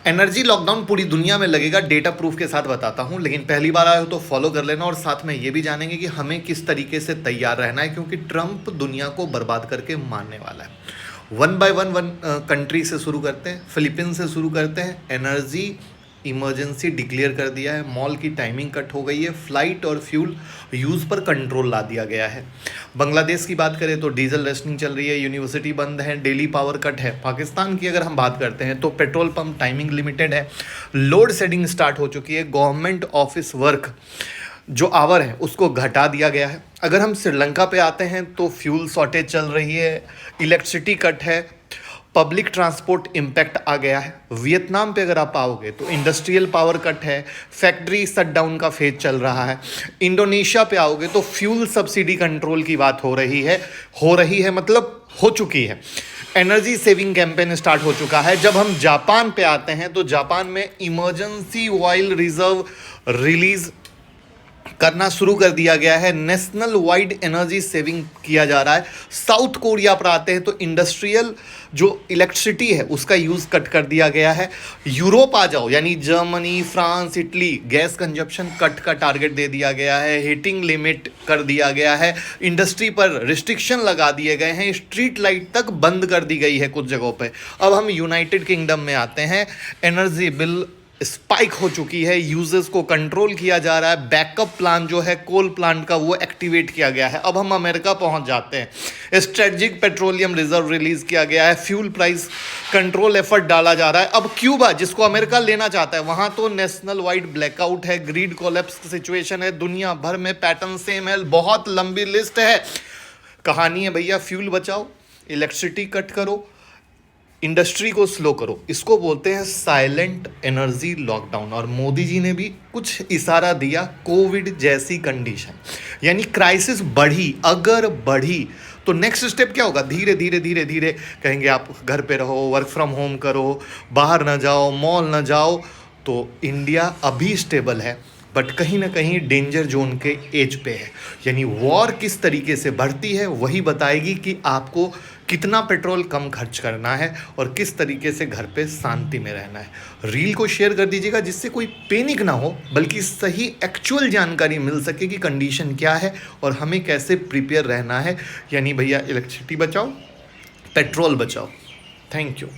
Energy lockdown पूरी दुनिया में लगेगा, डेटा प्रूफ के साथ बताता हूँ। लेकिन पहली बार आए हो तो फॉलो कर लेना, और साथ में ये भी जानेंगे कि हमें किस तरीके से तैयार रहना है, क्योंकि ट्रंप दुनिया को बर्बाद करके मारने वाला है। वन बाय वन कंट्री से शुरू करते हैं। फिलीपींस से शुरू करते हैं। एनर्जी इमरजेंसी डिक्लेयर कर दिया है, मॉल की टाइमिंग कट हो गई है, फ्लाइट और फ्यूल यूज़ पर कंट्रोल ला दिया गया है। बांग्लादेश की बात करें तो डीजल रेशनिंग चल रही है, यूनिवर्सिटी बंद है, डेली पावर कट है। पाकिस्तान की अगर हम बात करते हैं तो पेट्रोल पंप टाइमिंग लिमिटेड है, लोड शेडिंग स्टार्ट हो चुकी है, गवर्नमेंट ऑफिस वर्क जो आवर है उसको घटा दिया गया है। अगर हम श्रीलंका पे आते हैं तो फ्यूल शॉर्टेज चल रही है, इलेक्ट्रिसिटी कट है, पब्लिक ट्रांसपोर्ट इम्पैक्ट आ गया है। वियतनाम पे अगर आप आओगे तो इंडस्ट्रियल पावर कट है, फैक्ट्री शटडाउन का फेज चल रहा है। इंडोनेशिया पे आओगे तो फ्यूल सब्सिडी कंट्रोल की बात हो रही है मतलब हो चुकी है। एनर्जी सेविंग कैंपेन स्टार्ट हो चुका है। जब हम जापान पे आते हैं तो जापान में इमरजेंसी ऑयल रिजर्व रिलीज करना शुरू कर दिया गया है, नेशनल वाइड एनर्जी सेविंग किया जा रहा है। साउथ कोरिया पर आते हैं तो इंडस्ट्रियल जो इलेक्ट्रिसिटी है उसका यूज़ कट कर दिया गया है। यूरोप आ जाओ यानी Germany, France, Italy, gas consumption cut का टारगेट दे दिया गया है, हीटिंग लिमिट कर दिया गया है, इंडस्ट्री पर रिस्ट्रिक्शन लगा दिए गए हैं, स्ट्रीट लाइट तक बंद कर दी गई है कुछ जगहों पे। अब हम यूनाइटेड किंगडम में आते हैं, एनर्जी बिल स्पाइक हो चुकी है, यूजर्स को कंट्रोल किया जा रहा है, बैकअप प्लान जो है कोल प्लांट का वो एक्टिवेट किया गया है। अब हम अमेरिका पहुंच जाते हैं, स्ट्रेटजिक पेट्रोलियम रिजर्व रिलीज किया गया है, फ्यूल प्राइस कंट्रोल एफर्ट डाला जा रहा है। अब क्यूबा जिसको अमेरिका लेना चाहता है वहां तो नेशनल वाइड ब्लैकआउट है, ग्रीड कोलैप्स सिचुएशन है, दुनिया भर में पैटर्न सेम है, बहुत लंबी लिस्ट है। कहानी है भैया, फ्यूल बचाओ, इलेक्ट्रिसिटी कट करो, इंडस्ट्री को स्लो करो। इसको बोलते हैं साइलेंट एनर्जी लॉकडाउन। और मोदी जी ने भी कुछ इशारा दिया, कोविड जैसी कंडीशन यानी क्राइसिस अगर बढ़ी तो नेक्स्ट स्टेप क्या होगा, धीरे धीरे धीरे धीरे कहेंगे आप घर पे रहो, वर्क फ्रॉम होम करो, बाहर ना जाओ, मॉल ना जाओ। तो इंडिया अभी स्टेबल है बट कहीं ना कहीं डेंजर जोन के एज पे है। यानी वॉर किस तरीके से बढ़ती है वही बताएगी कि आपको कितना पेट्रोल कम खर्च करना है और किस तरीके से घर पे शांति में रहना है। रील को शेयर कर दीजिएगा जिससे कोई पैनिक ना हो, बल्कि सही एक्चुअल जानकारी मिल सके कि कंडीशन क्या है और हमें कैसे प्रिपेयर रहना है। यानी भैया इलेक्ट्रिसिटी बचाओ, पेट्रोल बचाओ। Thank you.